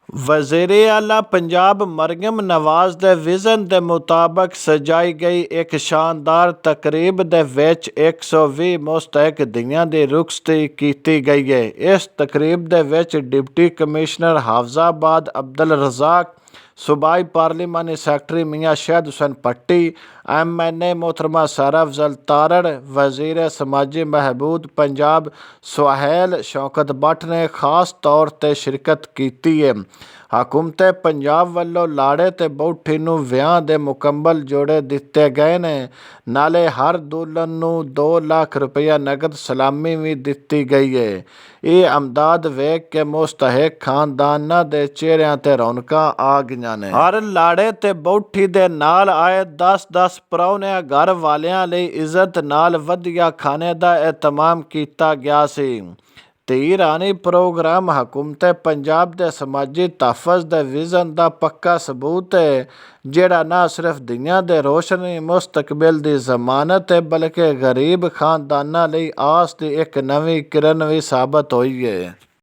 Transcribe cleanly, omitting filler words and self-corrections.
ਵਜ਼ੀਰੇ ਆਲਾ ਪੰਜਾਬ ਮਰੀਅਮ ਨਵਾਜ਼ ਦੇ ਵਿਜ਼ਨ ਦੇ ਮੁਤਾਬਕ ਸਜਾਈ ਗਈ ਇੱਕ ਸ਼ਾਨਦਾਰ ਤਕਰੀਬ ਦੇ ਵਿੱਚ 120 ਮੁਸਤਹਿਕ ਧੀਆਂ ਦੀ ਰੁਖਸਤੀ ਕੀਤੀ ਗਈ ਹੈ। ਇਸ ਤਕਰੀਬ ਦੇ ਵਿੱਚ ਡਿਪਟੀ ਕਮਿਸ਼ਨਰ ਹਾਫਜ਼ਾਬਾਦ ਅਬਦੁਲ ਰਜ਼ਾਕ, सूबाई पार्लिमानी सैकटरी मियाँ शहद हुसैन पट्टी, MNA मोहतरमा सारा अफजल तारड़, वज़ीर समाजी महबूद पंजाब सुहेल शौकत भट्ट ने खास तौर पर शिरकत की है। हुकूमत पंजाब वालों लाड़े ते बहूठी नूं विआह दे मुकम्मल जोड़े दिते गए ने, नाले हर दुल्हन नूं 2 लाख रुपया नगद सलामी भी दिती गई है। ये अमदाद वेख के मुस्तहिक खानदानां दे चेहरिਆਂ ते रौनकां आ गईਆਂ ने। हर लाड़े ते बहूठी दे नाल आए 10-10 ਪ੍ਰਾਹੁਣਿਆਂ घर वालियां लई इज्जत नाल वधिया खाने दा एहतमाम कीता गया सी। ਧੀ ਰਾਣੀ प्रोग्राम हुकूमत पंजाब के समाजी तहफ़्फ़ुज़ के विज़न का पक्का सबूत है, जिहड़ा ना सिर्फ धीआं दे रोशनी मुस्तकबिल की जमानत है बल्कि गरीब खानदानां लई आस की एक नवीं किरण भी साबित हुई है।